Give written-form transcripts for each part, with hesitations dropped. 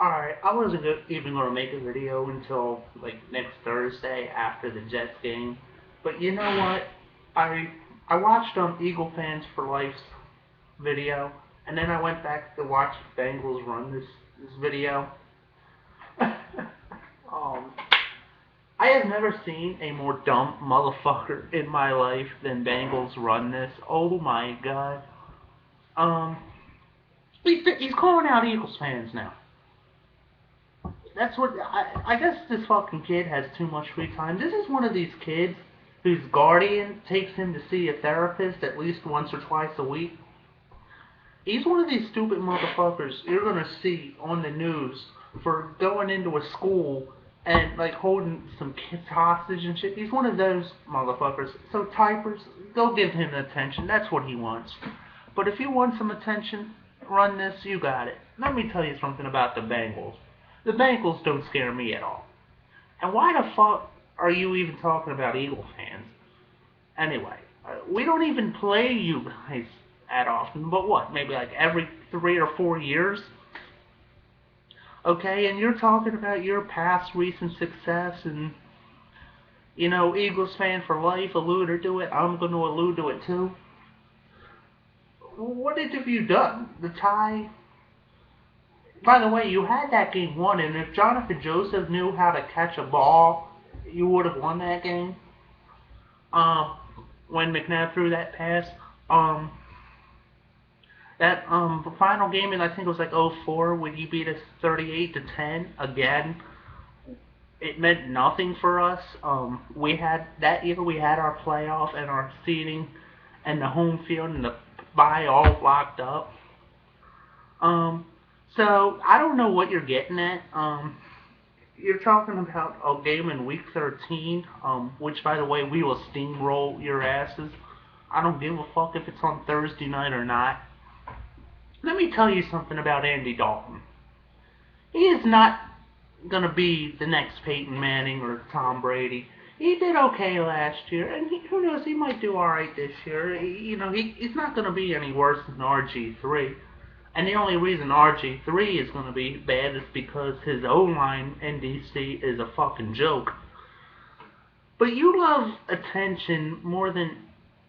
Alright, I wasn't even going to make a video until like next Thursday after the Jets game. But you know what? I I watched Eagle Fans for Life's video, and then I went back to watch Bengals run this video. um, I have never seen a more dumb motherfucker in my life than Bengals run this. Oh my god. Um, he's calling out Eagles fans now. That's what I guess this fucking kid has too much free time. This is one of these kids whose guardian takes him to see a therapist at least once or twice a week. He's one of these stupid motherfuckers you're gonna see on the news for going into a school and like holding some kids hostage and shit. He's one of those motherfuckers. So typers, go give him attention. That's what he wants. But if you want some attention, run this, you got it. Let me tell you something about the Bengals. The Bengals don't scare me at all. And why the fuck are you even talking about Eagle fans? Anyway, we don't even play you guys that often, but what, maybe like every 3 or 4 years? Okay, and you're talking about your past recent success and, you know, Eagles fan for life, alluded to it, I'm going to allude to it too. What have you done? The tie? By the way, you had that game won, and if Jonathan Joseph knew how to catch a ball, you would have won that game. When McNabb threw that pass, the final game, and I think it was like '04, when you beat us 38-10 again. It meant nothing for us. We had that year. We had our playoff and our seeding, and the home field and the bye all locked up. So I don't know what you're getting at. You're talking about a game in week 13, which, by the way, we will steamroll your asses. I don't give a fuck if it's on Thursday night or not. Let me tell you something about Andy Dalton. He is not gonna be the next Peyton Manning or Tom Brady. He did okay last year, and who knows, he might do all right this year. He's not gonna be any worse than RG3. And the only reason RG3 is going to be bad is because his O-line in DC is a fucking joke. But you love attention more than,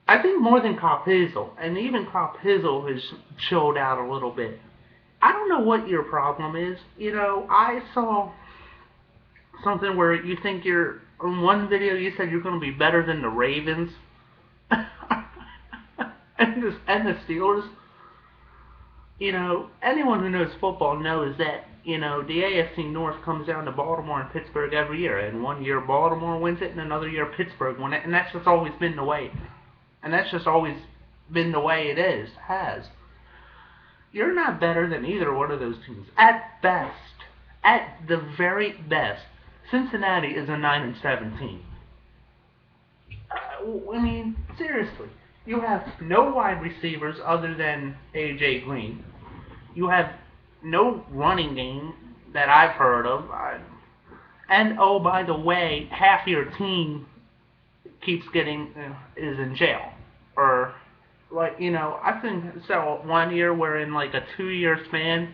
I think more than Cop Hizzle. And even Cop Hizzle has chilled out a little bit. I don't know what your problem is. I saw something where you think in one video you said you're going to be better than the Ravens. and the Steelers. Anyone who knows football knows that, the AFC North comes down to Baltimore and Pittsburgh every year. And one year Baltimore wins it, and another year Pittsburgh wins it. And that's just always been the way. And that's just always been the way it has. You're not better than either one of those teams. At best, at the very best, Cincinnati is a 9-7 team. I mean, seriously. You have no wide receivers other than A.J. Green. You have no running game that I've heard of. And, oh, by the way, half your team is in jail. Or, I think so. One year where in like a 2-year span,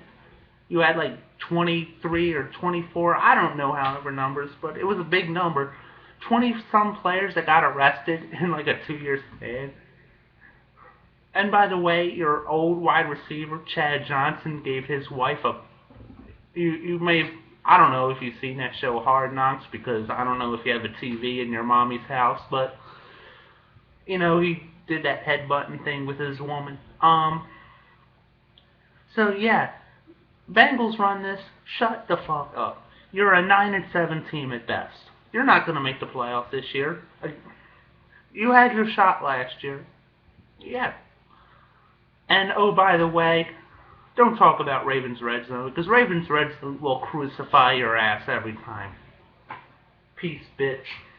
you had like 23 or 24, I don't know however numbers, but it was a big number. 20-some players that got arrested in like a 2-year span. And by the way, your old wide receiver, Chad Johnson, gave his wife you may have, I don't know if you've seen that show Hard Knocks, because I don't know if you have a TV in your mommy's house, but, he did that headbutting thing with his woman. So yeah, Bengals run this, shut the fuck up. You're a 9-7 team at best. You're not going to make the playoffs this year. You had your shot last year. Yeah. And, oh, by the way, don't talk about Ravens Red Zone, because Ravens Red Zone will crucify your ass every time. Peace, bitch.